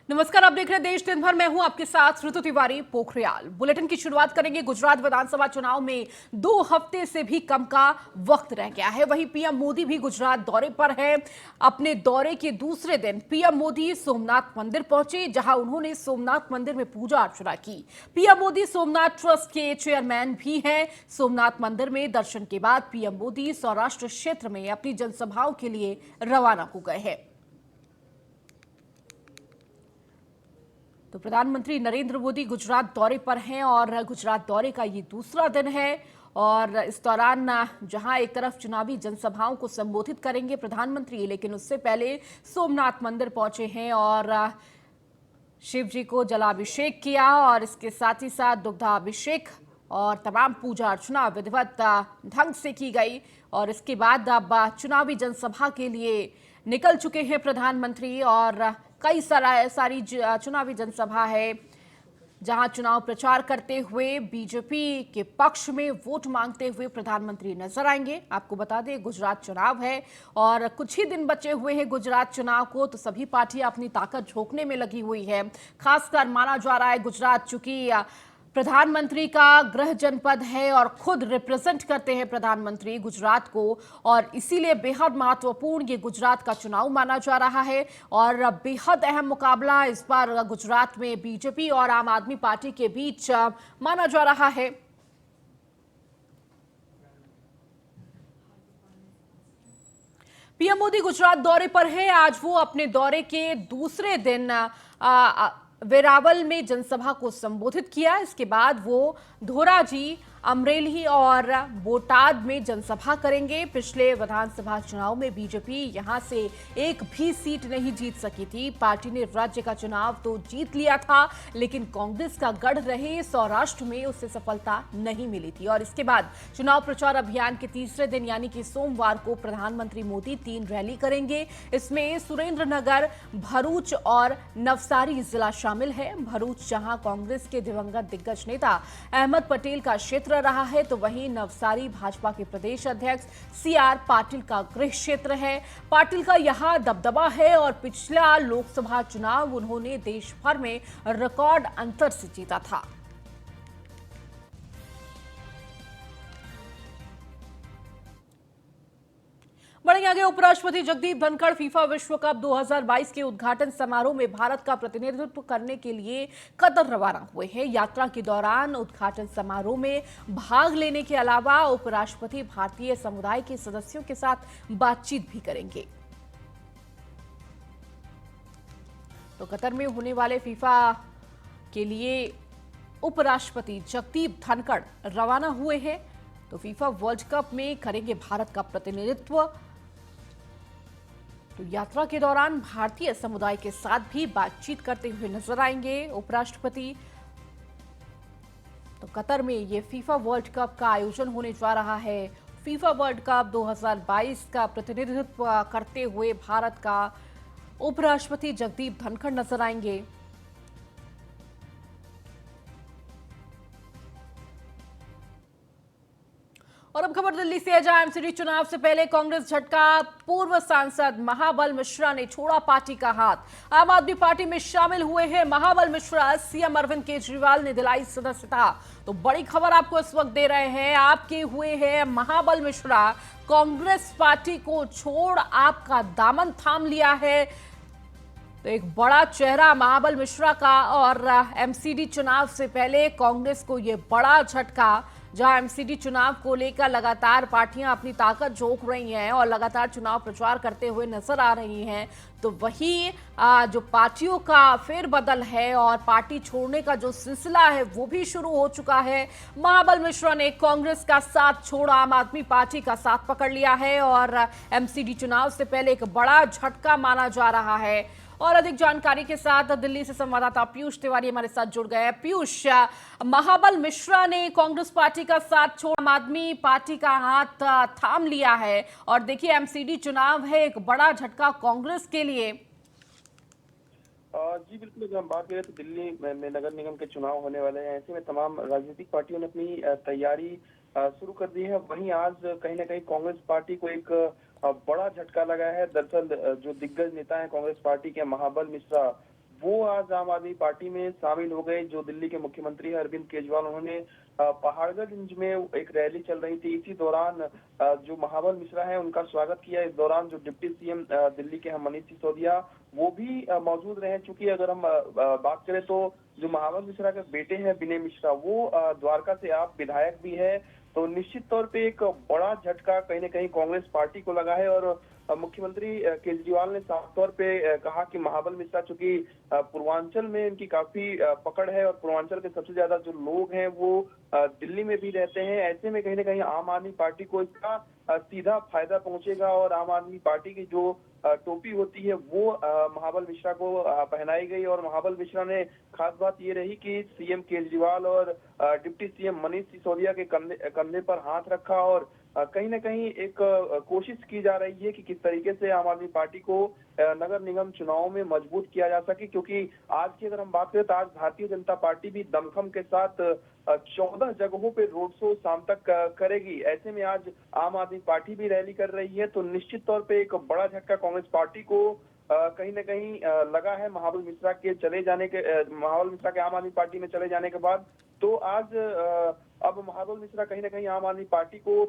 नमस्कार, आप देख रहे हैं देश दिन भर। मैं हूं आपके साथ ऋतु तिवारी। पोखरियाल बुलेटिन की शुरुआत करेंगे। गुजरात विधानसभा चुनाव में 2 हफ्ते से भी कम का वक्त रह गया है। वहीं पीएम मोदी भी गुजरात दौरे पर है। अपने दौरे के दूसरे दिन पीएम मोदी सोमनाथ मंदिर पहुंचे, जहां उन्होंने सोमनाथ मंदिर में पूजा अर्चना की। पीएम मोदी सोमनाथ ट्रस्ट के चेयरमैन भी हैं। सोमनाथ मंदिर में दर्शन के बाद पीएम मोदी सौराष्ट्र क्षेत्र में अपनी जनसभाओं के लिए रवाना हो गए हैं। तो प्रधानमंत्री नरेंद्र मोदी गुजरात दौरे पर हैं और गुजरात दौरे का ये दूसरा दिन है। और इस दौरान जहां एक तरफ चुनावी जनसभाओं को संबोधित करेंगे प्रधानमंत्री, लेकिन उससे पहले सोमनाथ मंदिर पहुंचे हैं और शिव जी को जलाभिषेक किया और इसके साथ ही साथ दुग्धाभिषेक और तमाम पूजा अर्चना विधिवत ढंग से की गई। और इसके बाद अब चुनावी जनसभा के लिए निकल चुके हैं प्रधानमंत्री। और कई सारी चुनावी जनसभा है जहां चुनाव प्रचार करते हुए बीजेपी के पक्ष में वोट मांगते हुए प्रधानमंत्री नजर आएंगे। आपको बता दें, गुजरात चुनाव है और कुछ ही दिन बचे हुए हैं गुजरात चुनाव को, तो सभी पार्टियां अपनी ताकत झोंकने में लगी हुई है। खासकर माना जा रहा है गुजरात, चूंकि प्रधानमंत्री का गृह जनपद है और खुद रिप्रेजेंट करते हैं प्रधानमंत्री गुजरात को, और इसीलिए बेहद महत्वपूर्ण ये गुजरात का चुनाव माना जा रहा है। और बेहद अहम मुकाबला इस बार गुजरात में बीजेपी और आम आदमी पार्टी के बीच माना जा रहा है। पीएम मोदी गुजरात दौरे पर हैं। आज वो अपने दौरे के दूसरे दिन वेरावल में जनसभा को संबोधित किया। इसके बाद वो धोराजी, अमरेली और बोटाद में जनसभा करेंगे। पिछले विधानसभा चुनाव में बीजेपी यहां से एक भी सीट नहीं जीत सकी थी। पार्टी ने राज्य का चुनाव तो जीत लिया था, लेकिन कांग्रेस का गढ़ रहे सौराष्ट्र में उसे सफलता नहीं मिली थी। और इसके बाद चुनाव प्रचार अभियान के तीसरे दिन यानी कि सोमवार को प्रधानमंत्री मोदी 3 रैली करेंगे। इसमें सुरेंद्रनगर, भरूच और नवसारी जिला शामिल है। भरूच जहां कांग्रेस के दिवंगत दिग्गज नेता अहमद पटेल का क्षेत्र रहा है, तो वहीं नवसारी भाजपा के प्रदेश अध्यक्ष सीआर पाटिल का गृह क्षेत्र है। पाटिल का यहां दबदबा है और पिछला लोकसभा चुनाव उन्होंने देश भर में रिकॉर्ड अंतर से जीता था। बढ़ेंगे आगे। उपराष्ट्रपति जगदीप धनखड़ फीफा विश्व कप 2022 के उद्घाटन समारोह में भारत का प्रतिनिधित्व करने के लिए कतर रवाना हुए हैं। यात्रा के दौरान उद्घाटन समारोह में भाग लेने के अलावा उपराष्ट्रपति भारतीय समुदाय के सदस्यों के साथ बातचीत भी करेंगे। तो कतर में होने वाले फीफा के लिए उपराष्ट्रपति जगदीप धनखड़ रवाना हुए हैं। तो फीफा वर्ल्ड कप में करेंगे भारत का प्रतिनिधित्व। तो यात्रा के दौरान भारतीय समुदाय के साथ भी बातचीत करते हुए नजर आएंगे उपराष्ट्रपति। तो कतर में ये फीफा वर्ल्ड कप का आयोजन होने जा रहा है। फीफा वर्ल्ड कप 2022 का प्रतिनिधित्व करते हुए भारत का उपराष्ट्रपति जगदीप धनखड़ नजर आएंगे। और अब खबर दिल्ली से है, जहां एमसीडी चुनाव से पहले कांग्रेस झटका। पूर्व सांसद महाबल मिश्रा ने छोड़ा पार्टी का हाथ। आम आदमी पार्टी में शामिल हुए हैं महाबल मिश्रा। सीएम अरविंद केजरीवाल ने दिलाई सदस्यता। तो बड़ी खबर आपको इस वक्त दे रहे हैं, आपके हुए हैं महाबल मिश्रा। कांग्रेस पार्टी को छोड़ आपका दामन थाम लिया है। तो एक बड़ा चेहरा महाबल मिश्रा का। और एमसीडी चुनाव से पहले कांग्रेस को यह बड़ा झटका, जहां एमसीडी चुनाव को लेकर लगातार पार्टियां अपनी ताकत झोंक रही हैं और लगातार चुनाव प्रचार करते हुए नजर आ रही हैं, तो वही जो पार्टियों का फेरबदल है और पार्टी छोड़ने का जो सिलसिला है वो भी शुरू हो चुका है। महाबल मिश्रा ने कांग्रेस का साथ छोड़ आम आदमी पार्टी का साथ पकड़ लिया है और एमसीडी चुनाव से पहले एक बड़ा झटका माना जा रहा है। और अधिक जानकारी के साथ दिल्ली से संवाददाता पीयूष तिवारी हमारे साथ जुड़ गए हैं। पीयूष, महाबल मिश्रा ने कांग्रेस पार्टी का साथ छोड़ आम आदमी पार्टी का हाथ थाम लिया है और देखिए एमसीडी चुनाव है, एक बड़ा झटका कांग्रेस के लिए। जी बिल्कुल, अगर हम बात करें तो दिल्ली में नगर निगम के चुनाव होने वाले हैं। ऐसे में तमाम राजनीतिक पार्टियों ने अपनी तैयारी शुरू कर दी है। वहीं आज कहीं ना कहीं कांग्रेस पार्टी को एक बड़ा झटका लगा है। दरअसल जो दिग्गज नेता हैं कांग्रेस पार्टी के महाबल मिश्रा, वो आज आम आदमी पार्टी में शामिल हो गए। जो दिल्ली के मुख्यमंत्री हैं अरविंद केजरीवाल, उन्होंने पहाड़गंज में एक रैली चल रही थी, इसी दौरान जो महाबल मिश्रा है उनका स्वागत किया। इस दौरान जो डिप्टी सीएम दिल्ली के हैं मनीष सिसोदिया, वो भी मौजूद रहे। चूंकि अगर हम बात करें तो जो महाबल मिश्रा के बेटे हैं विनय मिश्रा, वो द्वारका से आप विधायक भी है, तो निश्चित तौर पे एक बड़ा झटका कहीं न कहीं कांग्रेस पार्टी को लगा है। और मुख्यमंत्री केजरीवाल ने साफ तौर पे कहा कि महाबल मिश्रा चूंकि पूर्वांचल में इनकी काफी पकड़ है और पूर्वांचल के सबसे ज्यादा जो लोग हैं वो दिल्ली में भी रहते हैं, ऐसे में कहीं ना कहीं आम आदमी पार्टी को इसका सीधा फायदा पहुंचेगा। और आम आदमी पार्टी की जो टोपी होती है वो महाबल मिश्रा को पहनाई गई। और महाबल मिश्रा ने खास बात ये रही कि सीएम केजरीवाल और डिप्टी सीएम मनीष सिसोदिया के कंधे पर हाथ रखा और कहीं ना कहीं एक कोशिश की जा रही है कि किस तरीके से आम आदमी पार्टी को नगर निगम चुनाव में मजबूत किया जा सके। क्योंकि आज की अगर हम बात करें तो आज भारतीय जनता पार्टी भी दमखम के साथ 14 जगहों पे रोड शो शाम तक करेगी। ऐसे में आज आम आदमी पार्टी भी रैली कर रही है, तो निश्चित तौर पे एक बड़ा झटका कांग्रेस पार्टी को कहीं न कहीं लगा है महाबल मिश्रा के महाबल मिश्रा के आम आदमी पार्टी में चले जाने के बाद। तो आज अब महाबल मिश्रा कहीं न कहीं आम आदमी पार्टी को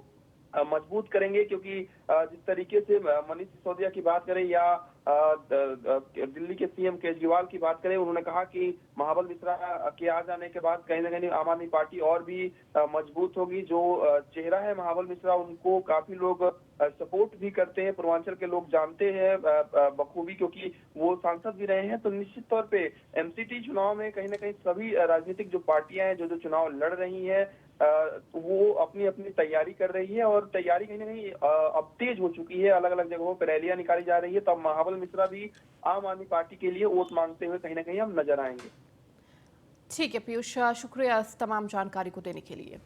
मजबूत करेंगे। क्योंकि जिस तरीके से मनीष सिसोदिया की बात करें या दिल्ली के सीएम केजरीवाल की बात करें, उन्होंने कहा कि महाबल मिश्रा के आ जाने के बाद कहीं ना कहीं आम आदमी पार्टी और भी मजबूत होगी। जो चेहरा है महाबल मिश्रा, उनको काफी लोग सपोर्ट भी करते हैं, पूर्वांचल के लोग जानते हैं बखूबी, क्योंकि वो सांसद भी रहे हैं। तो निश्चित तौर पे एमसीटी चुनाव में कहीं ना कहीं सभी राजनीतिक जो पार्टियां हैं जो चुनाव लड़ रही हैं वो अपनी अपनी तैयारी कर रही है। और तैयारी कहीं ना कहीं अब तेज हो चुकी है, अलग अलग जगहों पर रैलियां निकाली जा रही है। तो अब महाबल मिश्रा भी आम आदमी पार्टी के लिए वोट मांगते हुए कहीं ना कहीं हम नजर आएंगे। ठीक है पीयूष, शुक्रिया इस तमाम जानकारी को देने के लिए।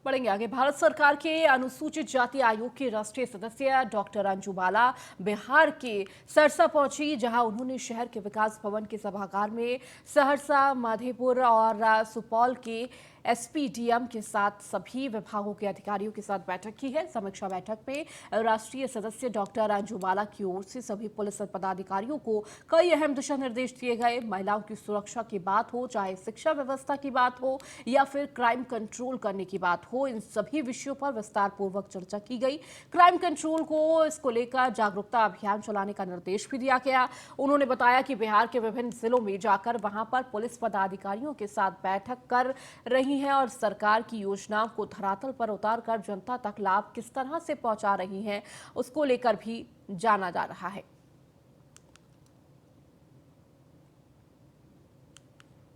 बढ़ेंगे आगे। भारत सरकार के अनुसूचित जाति आयोग के राष्ट्रीय सदस्य डॉक्टर अंजू बाला बिहार के सरसा पहुंची, जहां उन्होंने शहर के विकास भवन के सभागार में सहरसा, मधेपुर और सुपौल के एसपीडीएम के साथ सभी विभागों के अधिकारियों के साथ बैठक की है। समीक्षा बैठक में राष्ट्रीय सदस्य डॉक्टर अंजू बाला की ओर से सभी पुलिस पदाधिकारियों को कई अहम दिशा निर्देश दिए गए। महिलाओं की सुरक्षा की बात हो, चाहे शिक्षा व्यवस्था की बात हो या फिर क्राइम कंट्रोल करने की बात हो, इन सभी विषयों पर विस्तार पूर्वक चर्चा की गई। क्राइम कंट्रोल को इसको लेकर जागरूकता अभियान चलाने का निर्देश भी दिया गया। उन्होंने बताया कि बिहार के विभिन्न जिलों में जाकर वहां पर पुलिस पदाधिकारियों के साथ बैठक कर रही है और सरकार की योजनाओं को धरातल पर उतारकर जनता तक लाभ किस तरह से पहुंचा रही हैं, उसको लेकर भी जाना जा रहा है।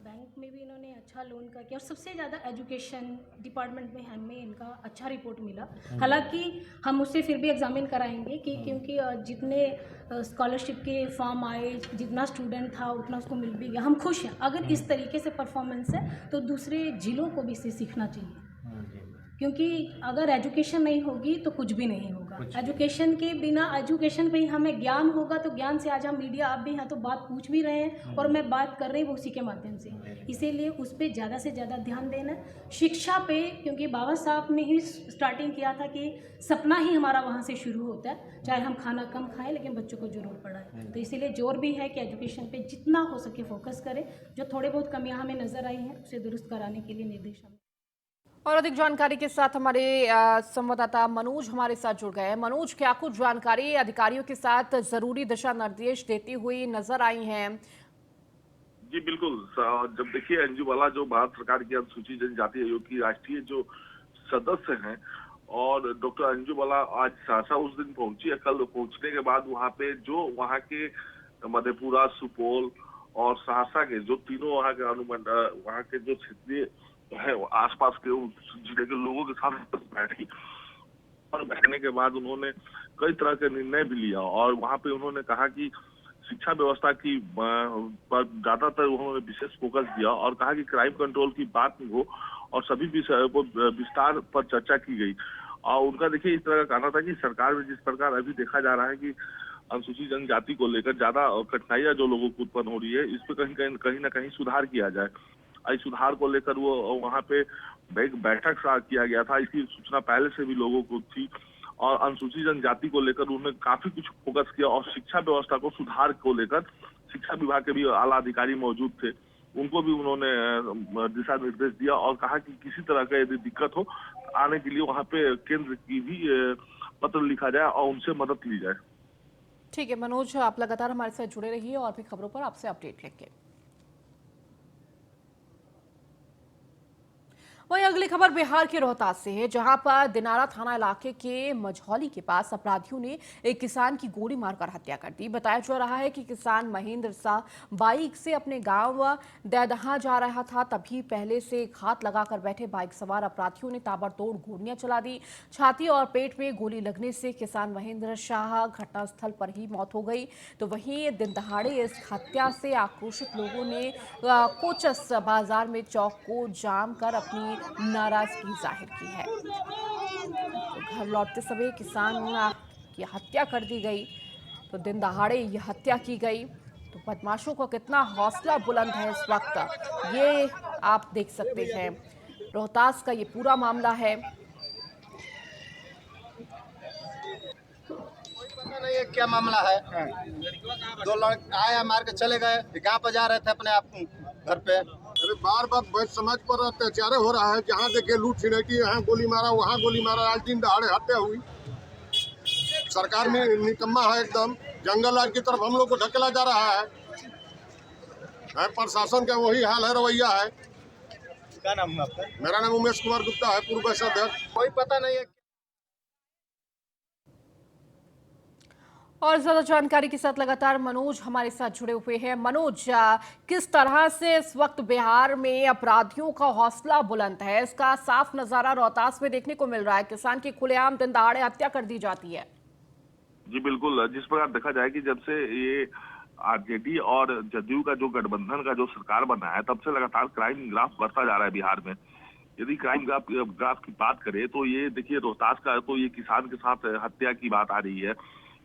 बैंक में भी इन्होंने अच्छा लोन का किया और सबसे ज़्यादा एजुकेशन डिपार्टमेंट में हमें इनका अच्छा रिपोर्ट मिला। हालांकि हम उससे फिर भी एग्जामिन कराएंगे कि क्योंकि जितने स्कॉलरशिप के फॉर्म आए, जितना स्टूडेंट था उतना उसको मिल भी गया, हम खुश हैं। अगर इस तरीके से परफॉर्मेंस है तो दूसरे जिलों को भी इससे सीखना चाहिए, क्योंकि अगर एजुकेशन नहीं होगी तो कुछ भी नहीं होगा। एजुकेशन के बिना, एजुकेशन पे ही हमें ज्ञान होगा, तो ज्ञान से आज हम मीडिया आप भी हैं तो बात पूछ भी रहे हैं और मैं बात कर रही हूँ उसी के माध्यम से। इसीलिए उस पर ज़्यादा से ज़्यादा ध्यान देना। शिक्षा पे, क्योंकि बाबा साहब ने ही स्टार्टिंग किया था कि सपना ही हमारा वहाँ से शुरू होता है, चाहे हम खाना कम खाएं लेकिन बच्चों को जरूर पढ़ाएं। तो इसीलिए जोर भी है कि एजुकेशन पे जितना हो सके फोकस करें। जो थोड़े बहुत कमियाँ हमें नज़र आई हैं उसे दुरुस्त कराने के लिए निर्देश। और अधिक जानकारी के साथ हमारे संवाददाता मनोज हमारे साथ जुड़ गए हैं। मनोज, क्या कुछ जानकारी अधिकारियों के साथ जरूरी दिशा निर्देश देती हुई नजर आई हैं? जी बिल्कुल। जब देखिए अंजू बाला जो भारत सरकार की अनुसूचित जनजाति आयोग की राष्ट्रीय जो सदस्य हैं, और डॉक्टर अंजू बाला आज सहरसा उस दिन पहुंची है। कल पहुंचने के बाद वहाँ पे जो वहाँ के मधेपुरा, सुपौल और सहरसा के जो तीनों वहाँ के अनुमंडल, वहाँ के जो क्षेत्रीय है आसपास के जिले के लोगों के साथ बैठी और बैठने के बाद उन्होंने कई तरह के निर्णय भी लिया। और वहाँ पे उन्होंने कहा कि शिक्षा व्यवस्था की पर ज्यादातर उन्होंने विशेष फोकस दिया और कहा कि क्राइम कंट्रोल की बात हो और सभी विषयों को विस्तार पर चर्चा की गई। और उनका देखिए इस तरह का कहना था कि सरकार में जिस प्रकार अभी देखा जा रहा है कि अनुसूचित जनजाति को लेकर ज्यादा कठिनाइयां जो लोगों को उत्पन्न हो रही है, इस पे कहीं ना कहीं सुधार किया जाए। इस सुधार को लेकर वो वहाँ पे एक बैठक किया गया था। इसकी सूचना पहले से भी लोगों को थी और अनुसूचित जनजाति को लेकर उन्होंने काफी कुछ फोकस किया और शिक्षा व्यवस्था को सुधार को लेकर शिक्षा विभाग के भी आला अधिकारी मौजूद थे, उनको भी उन्होंने दिशा निर्देश दिया और कहा कि किसी तरह का यदि दिक्कत हो आने के लिए वहां पे केंद्र की भी पत्र लिखा जाए और उनसे मदद ली जाए। ठीक है मनोज, आप लगातार हमारे साथ जुड़े रहिए और भी खबरों पर आपसे अपडेट लेंगे। वहीं अगली खबर बिहार के रोहतास से है, जहां पर दिनारा थाना इलाके के मझौली के पास अपराधियों ने एक किसान की गोली मारकर हत्या कर दी। बताया जा रहा है कि किसान महेंद्र शाह बाइक से अपने गांव दैदहा जा रहा था, तभी पहले से घात लगाकर बैठे बाइक सवार अपराधियों ने ताबड़तोड़ गोलियां चला दी। छाती और पेट में गोली लगने से किसान महेंद्र शाह घटनास्थल पर ही मौत हो गई। तो वहीं दिन दहाड़े इस हत्या से आक्रोशित लोगों ने कोचस बाजार में चौक को जाम कर अपनी नाराजगी जाहिर की है। तो घर लौटते समय किसान की हत्या कर दी गई। तो दिन दहाड़े ये हत्या की गई। तो बदमाशों का कितना हौसला बुलंद है इस वक्त, ये आप देख सकते हैं। रोहतास का ये पूरा मामला है। पता नहीं है क्या मामला है। दो लड़के आए मार के चले गए, गाँव पर जा रहे थे अपने आप घर पे। अरे बार बार बैठ समाज पर अत्याचार हो रहा है, जहाँ देखे लूट छिड़की, यहाँ गोली मारा वहाँ गोली मारा, आज दिन दहाड़े हत्या हुई। सरकार में निकम्मा है एकदम, जंगल राज की तरफ हम लोग को ढकेला जा रहा है। प्रशासन का वही हाल है, रवैया है। क्या नाम है आपका? मेरा नाम उमेश कुमार गुप्ता है, पूर्व अध्यक्ष। कोई पता नहीं है। और ज्यादा जानकारी के साथ लगातार मनोज हमारे साथ जुड़े हुए हैं। मनोज, किस तरह से इस वक्त बिहार में अपराधियों का हौसला बुलंद है, इसका साफ नजारा रोहतास में देखने को मिल रहा है। किसान की खुलेआम दिन दहाड़े हत्या कर दी जाती है। जी बिल्कुल, जिस प्रकार देखा जाए कि जब से ये आरजेडी और जदयू का जो गठबंधन का जो सरकार बना है, तब से लगातार क्राइम ग्राफ बढ़ता जा रहा है बिहार में। यदि क्राइम ग्राफ की बात करें तो ये देखिए रोहतास का तो ये किसान के साथ हत्या की बात आ रही है।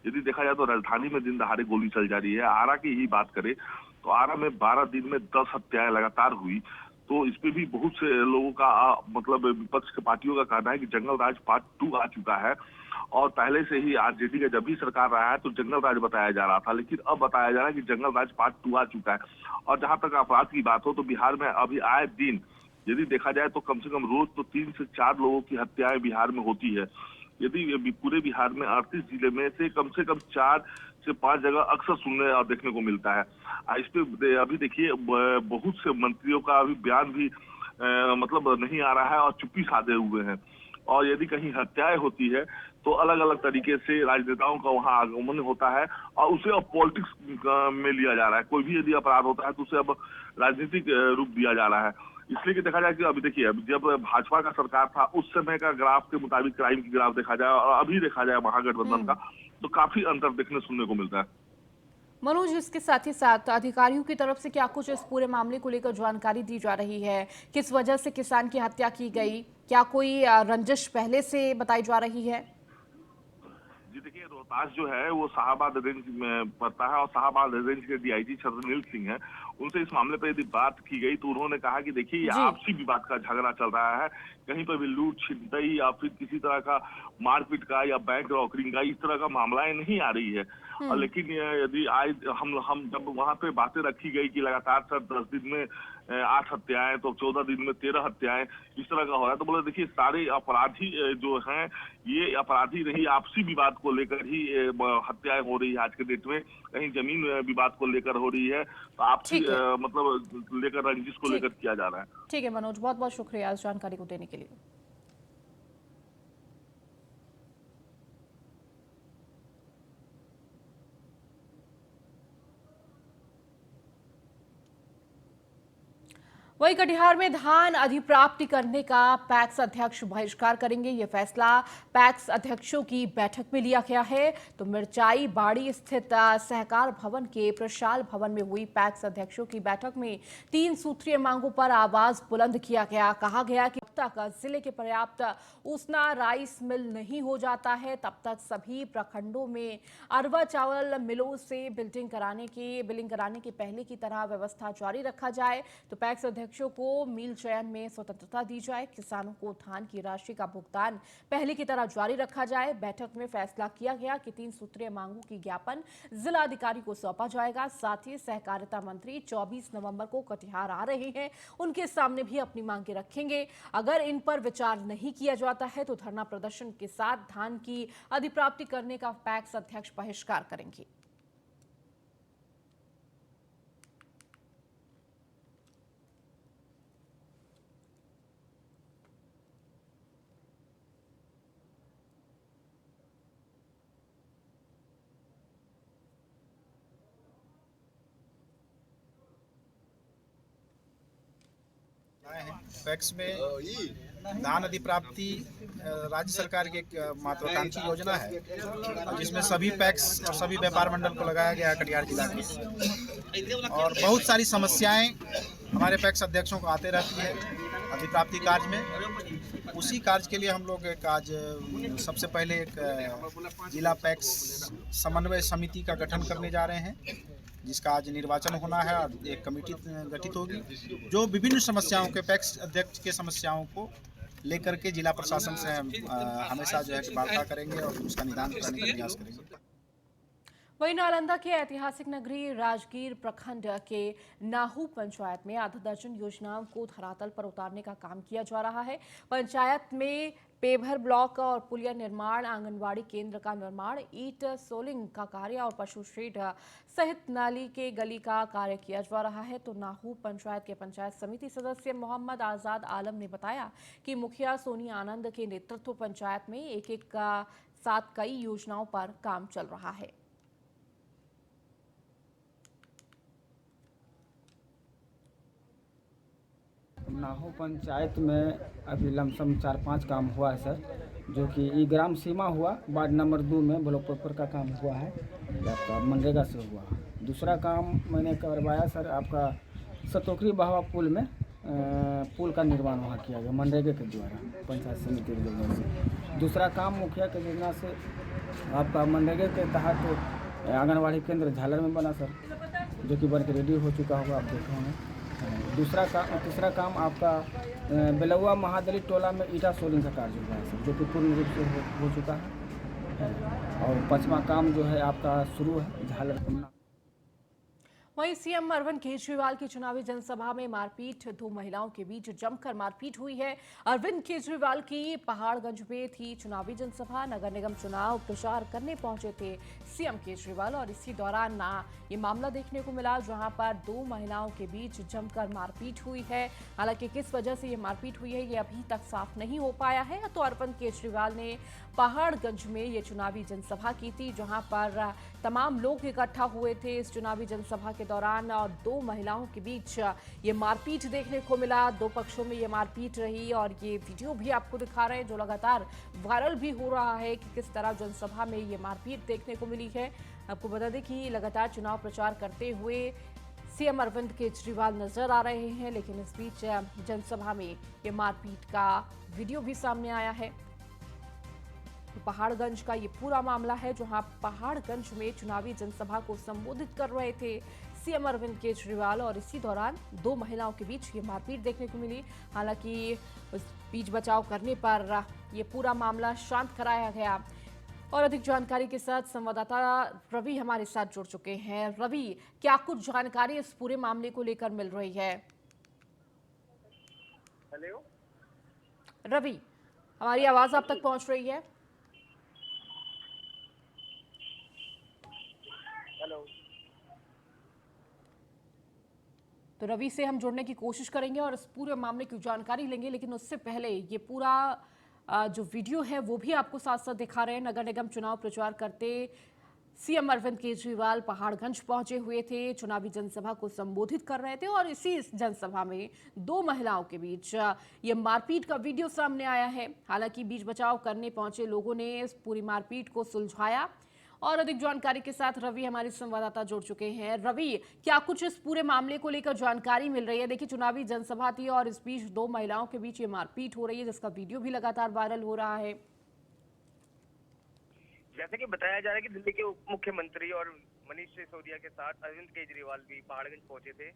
यदि देखा जाए तो राजधानी में दिन दहाड़े गोली चल जा रही है। आरा की ही बात करें तो आरा में 12 दिन में 10 हत्याएं लगातार हुई। तो इस पे भी बहुत से लोगों का मतलब विपक्ष के पार्टियों का कहना है कि जंगल राज पार्ट 2 आ चुका है। और पहले से ही आरजेडी का जब भी सरकार रहा है तो जंगल राज बताया जा रहा था, लेकिन अब बताया जा रहा है कि जंगल राज पार्ट 2 आ चुका है। और जहां तक अपराध की बात हो तो बिहार में अभी आए दिन यदि देखा जाए तो कम से कम रोज तो 3 से 4 लोगों की हत्याएं बिहार में होती है। यदि पूरे बिहार में 38 जिले में से कम 4 से 5 जगह अक्सर सुनने और देखने को मिलता है। इस पे अभी देखिए बहुत से मंत्रियों का अभी बयान भी मतलब नहीं आ रहा है और चुप्पी साधे हुए हैं। और यदि कहीं हत्याएं होती है तो अलग अलग तरीके से राजनेताओं का वहां आगमन होता है और उसे अब पॉलिटिक्स में लिया जा रहा है। कोई भी यदि अपराध होता है तो उसे अब राजनीतिक रूप दिया जा रहा है। इसलिए कि देखा जाए कि अभी देखिए जब भाजपा का सरकार था उस समय का ग्राफ के मुताबिक क्राइम की ग्राफ देखा जाए और अभी देखा जाए महागठबंधन का, तो काफी अंतर देखने सुनने को मिलता है। मनोज, इसके साथ ही साथ अधिकारियों की तरफ से क्या कुछ इस पूरे मामले को लेकर जानकारी दी जा रही है? किस वजह से किसान की हत्या की गई? क्या कोई रंजिश पहले से बताई जा रही है? जी देखिए, रोहतास जो है वो शाहबाद रेंज में पड़ता है और शाहबाद रेंज के डीआईजी छत्रनील सिंह हैं। उनसे इस मामले पर यदि बात की गई तो उन्होंने कहा कि देखिए ये आपसी विवाद का झगड़ा चल रहा है, कहीं पर भी लूट छिनतई या फिर किसी तरह का मारपीट का या बैंक रॉकरिंग का इस तरह का मामलाएं नहीं आ रही है। और लेकिन यदि आज हम जब वहां पे बातें रखी गई कि लगातार सर 10 दिन में 8 हत्याएं तो 14 दिन में 13 हत्याएं इस तरह का हो रहा है, तो बोले देखिए सारे अपराधी जो हैं ये अपराधी नहीं, आपसी विवाद को लेकर ही हत्याएं हो रही है आज के डेट में। कहीं जमीन विवाद को लेकर हो रही है, तो आपसी मतलब लेकर रंजिश को लेकर किया जा रहा है। ठीक है मनोज, बहुत बहुत शुक्रिया इस जानकारी को देने के लिए। वहीं कटिहार में धान अधिप्राप्ति करने का पैक्स अध्यक्ष बहिष्कार करेंगे। ये फैसला पैक्स अध्यक्षों की बैठक में लिया गया है। तो मिर्चाई बाड़ी स्थित सहकार भवन के प्रशाल भवन में हुई पैक्स अध्यक्षों की बैठक में 3 सूत्रीय मांगों पर आवाज बुलंद किया गया। कहा गया कि तक जिले के पर्याप्त उसना राइस मिल नहीं हो जाता है तब तक सभी प्रखंडों में अरवा चावल मिलों से बिलिंग कराने के पहले की तरह व्यवस्था जारी रखा जाए। तो पैक्स अध्यक्षों को मील चयन में स्वतंत्रता दी जाए। किसानों को धान की राशि का भुगतान पहले की तरह जारी रखा जाए। बैठक में फैसला किया गया कि 3 सूत्रीय मांगों की ज्ञापन जिलाधिकारी को सौंपा जाएगा। साथ ही सहकारिता मंत्री 24 नवंबर को कटिहार आ रहे हैं, उनके सामने भी अपनी मांगे रखेंगे। अगर इन पर विचार नहीं किया जाता है तो धरना प्रदर्शन के साथ धान की अधिप्राप्ति करने का पैक्स अध्यक्ष बहिष्कार करेंगे। पैक्स में धान अधिप्राप्ति राज्य सरकार की एक महत्वाकांक्षी योजना है, जिसमें सभी पैक्स और सभी व्यापार मंडल को लगाया गया है कटिहार जिला के। और बहुत सारी समस्याएं हमारे पैक्स अध्यक्षों को आते रहती है अधिप्राप्ति कार्य में। उसी कार्य के लिए हम लोग एक आज सबसे पहले एक जिला पैक्स समन्वय समिति का गठन करने जा रहे हैं, जिसका आज निर्वाचन होना है और एक कमेटी गठित होगी जो विभिन्न समस्याओं के पैक्स अध्यक्ष के समस्याओं को लेकर के जिला प्रशासन से हमेशा जो है वार्ता करेंगे और उसका निदान करने का प्रयास करेंगे। वहीं नालंदा के ऐतिहासिक नगरी राजगीर प्रखंड के नाहू पंचायत में आधा दर्जन योजनाओं को धरातल पर उतारने का काम किया जा रहा है। पंचायत में पेभर ब्लॉक और पुलिया निर्माण, आंगनवाड़ी केंद्र का निर्माण, ईट सोलिंग का कार्य और पशु शेड सहित नाली के गली का कार्य किया जा रहा है। तो नाहू पंचायत के पंचायत समिति सदस्य मोहम्मद आजाद आलम ने बताया कि मुखिया सोनी आनंद के नेतृत्व पंचायत में एक का साथ कई योजनाओं पर काम चल रहा है। नाहू पंचायत में अभी लमसम 4-5 काम हुआ है सर, जो कि ई ग्राम सीमा हुआ, वार्ड नंबर 2 में ब्लॉक पेपर का काम हुआ है, आपका मनरेगा से हुआ। दूसरा काम मैंने करवाया सर आपका सतोकरी बहावा पुल में पुल का निर्माण वहाँ किया गया मनरेगा के द्वारा पंचायत समिति की योजना से। दूसरा काम मुखिया की योजना से आपका मनरेगा के तहत आंगनवाड़ी केंद्र झालर में बना सर, जो कि बन के रेडी हो चुका होगा, आप देखे होंगे। तीसरा काम आपका बेलौआ महादलित टोला में ईटा सोलिंग का कार्य हुआ है सर, जो कि पूर्ण रूप से हो चुका है। और 5वां काम जो है आपका शुरू है झालर। वहीं सीएम अरविंद केजरीवाल की चुनावी जनसभा में मारपीट, 2 महिलाओं के बीच जमकर मारपीट हुई है। अरविंद केजरीवाल की पहाड़गंज में थी चुनावी जनसभा। नगर निगम चुनाव प्रचार करने पहुंचे थे सीएम केजरीवाल और इसी दौरान ये मामला देखने को मिला, जहां पर 2 महिलाओं के बीच जमकर मारपीट हुई है। हालांकि किस वजह से ये मारपीट हुई है ये अभी तक साफ नहीं हो पाया है। तो अरविंद केजरीवाल ने पहाड़गंज में ये चुनावी जनसभा की थी, जहां पर तमाम लोग इकट्ठा हुए थे इस चुनावी जनसभा के दौरान और 2 महिलाओं के बीच ये मारपीट देखने को मिला। 2 पक्षों में ये मारपीट रही और ये वीडियो भी आपको दिखा रहे हैं, जो लगातार वायरल भी हो रहा है कि किस तरह जनसभा में ये मारपीट देखने को मिली है। आपको बता दें कि लगातार चुनाव प्रचार करते हुए सीएम अरविंद केजरीवाल नजर आ रहे हैं, लेकिन इस बीच जनसभा में ये मारपीट का वीडियो भी सामने आया है। तो पहाड़गंज का ये पूरा मामला है, जहां पहाड़गंज में चुनावी जनसभा को संबोधित कर रहे थे सीएम अरविंद केजरीवाल और इसी दौरान 2 महिलाओं के बीच ये मारपीट देखने को मिली। हालांकि उस बीच बचाव करने पर ये पूरा मामला शांत कराया गया। और अधिक जानकारी के साथ संवाददाता रवि हमारे साथ जुड़ चुके हैं। रवि, क्या कुछ जानकारी इस पूरे मामले को लेकर मिल रही है? हेलो रवि, हमारी आवाज आप तक पहुंच रही है? हेलो। तो रवि से हम जुड़ने की कोशिश करेंगे और इस पूरे मामले की जानकारी लेंगे, लेकिन उससे पहले ये पूरा जो वीडियो है वो भी आपको साथ साथ दिखा रहे हैं। नगर निगम चुनाव प्रचार करते सीएम अरविंद केजरीवाल पहाड़गंज पहुंचे हुए थे, चुनावी जनसभा को संबोधित कर रहे थे और इसी जनसभा में 2 महिलाओं के बीच ये मारपीट का वीडियो सामने आया है। हालांकि बीच बचाव करने पहुंचे लोगों ने इस पूरी मारपीट को सुलझाया और अधिक जानकारी के साथ रवि हमारे संवाददाता जुड़ चुके हैं। रवि, क्या कुछ इस पूरे मामले को लेकर जानकारी मिल रही है? देखिए, चुनावी जनसभा थी और इस बीच दो महिलाओं के बीच ये मारपीट हो रही है, जिसका वीडियो भी लगातार वायरल हो रहा है। जैसे कि बताया जा रहा है कि दिल्ली के उप मुख्यमंत्री और मनीष सिसोदिया के साथ अरविंद केजरीवाल भी पहाड़गंज पहुंचे थे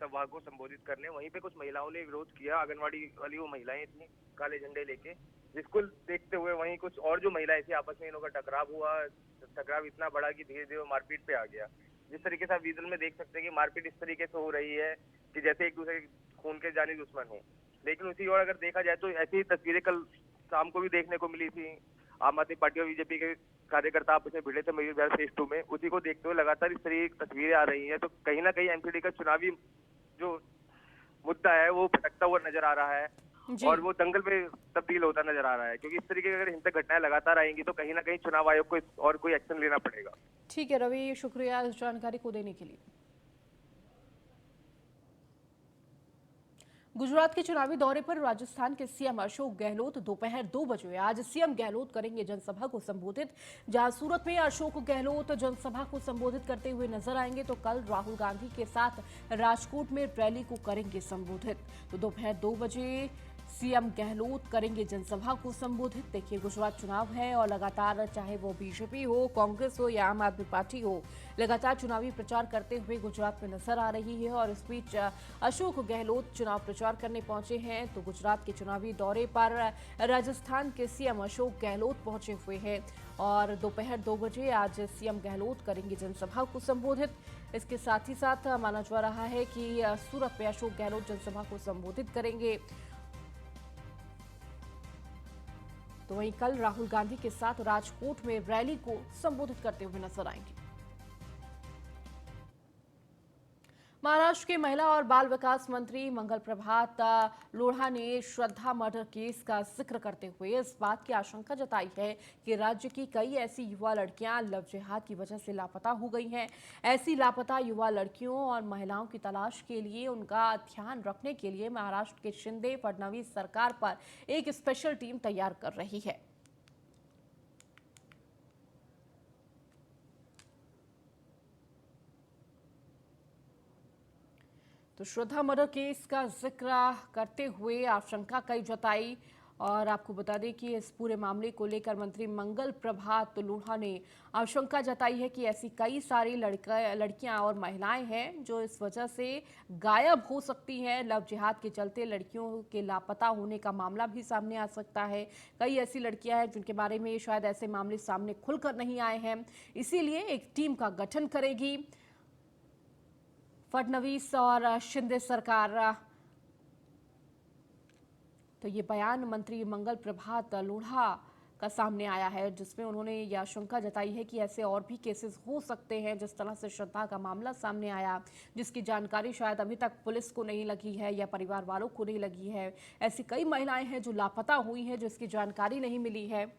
सभा को संबोधित करने। वहीं पे कुछ महिलाओं ने विरोध किया। आंगनवाड़ी वाली वो महिलाएं थी काले झंडे लेके, जिसको देखते हुए वहीं कुछ और जो महिलाएं थी आपस में इन लोगों का टकराव हुआ। टकराव इतना बड़ा कि धीरे धीरे मारपीट पे आ गया। जिस तरीके से आप विजुअल में देख सकते हैं कि मारपीट इस तरीके से हो रही है कि जैसे एक दूसरे खून के जानी दुश्मन हो। लेकिन उसी ओर अगर देखा जाए तो ऐसी तस्वीरें कल शाम को भी देखने को मिली थी। आम आदमी पार्टी और बीजेपी के कार्यकर्ता आपस में भिड़े थे मयूर विहार फेज 2 में। उसी को देखते हुए लगातार इस तरह की तस्वीरें आ रही हैं। तो कहीं ना कहीं एमसीडी का चुनावी जो मुद्दा है वो भटकता हुआ नजर आ रहा है और वो दंगल में तब्दील होता नजर आ रहा है, क्योंकि इस तरीके की अगर हिंसक घटनाएं लगातार आएंगी तो कहीं ना कहीं चुनाव आयोग को और कोई एक्शन लेना पड़ेगा। ठीक है रवि, शुक्रिया इस जानकारी को देने के लिए। गुजरात के चुनावी दौरे पर राजस्थान के सीएम अशोक गहलोत दोपहर 2 बजे आज सीएम गहलोत करेंगे जनसभा को संबोधित। जहां सूरत में अशोक गहलोत जनसभा को संबोधित करते हुए नजर आएंगे, तो कल राहुल गांधी के साथ राजकोट में रैली को करेंगे संबोधित। तो दोपहर 2 बजे सीएम गहलोत करेंगे जनसभा को संबोधित। देखिए, गुजरात चुनाव है और लगातार चाहे वो बीजेपी हो, कांग्रेस हो या आम आदमी पार्टी हो, लगातार चुनावी प्रचार करते हुए गुजरात में नजर आ रही है। और इस बीच अशोक गहलोत चुनाव प्रचार करने पहुंचे हैं। तो गुजरात के चुनावी दौरे पर राजस्थान के सीएम अशोक गहलोत पहुंचे हुए हैं और दोपहर 2 बजे आज सीएम गहलोत करेंगे जनसभा को संबोधित। इसके साथ ही साथ माना जा रहा है कि सूरत में अशोक गहलोत जनसभा को संबोधित करेंगे। तो वहीं कल राहुल गांधी के साथ राजकोट में रैली को संबोधित करते हुए नजर आएंगे। महाराष्ट्र के महिला और बाल विकास मंत्री मंगल प्रभात लोढ़ा ने श्रद्धा मर्डर केस का जिक्र करते हुए इस बात की आशंका जताई है कि राज्य की कई ऐसी युवा लड़कियां लव जिहाद की वजह से लापता हो गई हैं। ऐसी लापता युवा लड़कियों और महिलाओं की तलाश के लिए उनका ध्यान रखने के लिए महाराष्ट्र के शिंदे फडणवीस सरकार पर एक स्पेशल टीम तैयार कर रही है। तो श्रद्धा मर्डर केस का जिक्र करते हुए आशंका कई जताई और आपको बता दें कि इस पूरे मामले को लेकर मंत्री मंगल प्रभात लोढ़ा ने आशंका जताई है कि ऐसी कई सारी लड़कियां और महिलाएं हैं जो इस वजह से गायब हो सकती हैं। लव जिहाद के चलते लड़कियों के लापता होने का मामला भी सामने आ सकता है। कई ऐसी लड़कियां हैं जिनके बारे में शायद ऐसे मामले सामने खुलकर नहीं आए हैं, इसीलिए एक टीम का गठन करेगी फडणवीस और शिंदे सरकार। तो ये बयान मंत्री मंगल प्रभात लोढ़ा का सामने आया है, जिसमें उन्होंने यह आशंका जताई है कि ऐसे और भी केसेस हो सकते हैं। जिस तरह से श्रद्धा का मामला सामने आया, जिसकी जानकारी शायद अभी तक पुलिस को नहीं लगी है या परिवार वालों को नहीं लगी है, ऐसी कई महिलाएं हैं जो लापता हुई हैं, जिसकी जानकारी नहीं मिली है।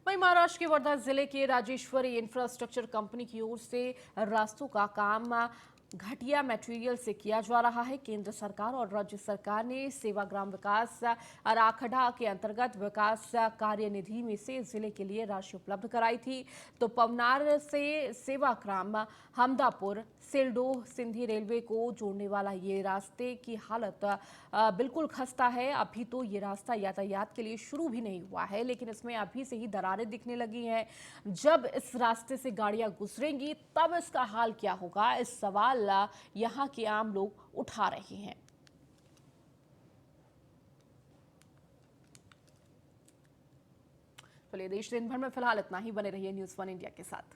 वहीं महाराष्ट्र के वर्धा जिले के राजेश्वरी इंफ्रास्ट्रक्चर कंपनी की ओर से रास्तों का काम घटिया मटेरियल से किया जा रहा है। केंद्र सरकार और राज्य सरकार ने सेवाग्राम विकास आराखड़ा के अंतर्गत विकास कार्य निधि में से जिले के लिए राशि उपलब्ध कराई थी। तो पवनार से सेवाग्राम हमदापुर सिलडो सिंधी रेलवे को जोड़ने वाला ये रास्ते की हालत बिल्कुल खस्ता है। अभी तो ये रास्ता यातायात के लिए शुरू भी नहीं हुआ है, लेकिन इसमें अभी से ही दरारें दिखने लगी हैं। जब इस रास्ते से गाड़ियां गुजरेंगी तब इसका हाल क्या होगा, इस सवाल यहां के आम लोग उठा रहे हैं। चलिए, देश दिन भर में फिलहाल इतना ही। बने रहिए न्यूज़ 1 इंडिया के साथ।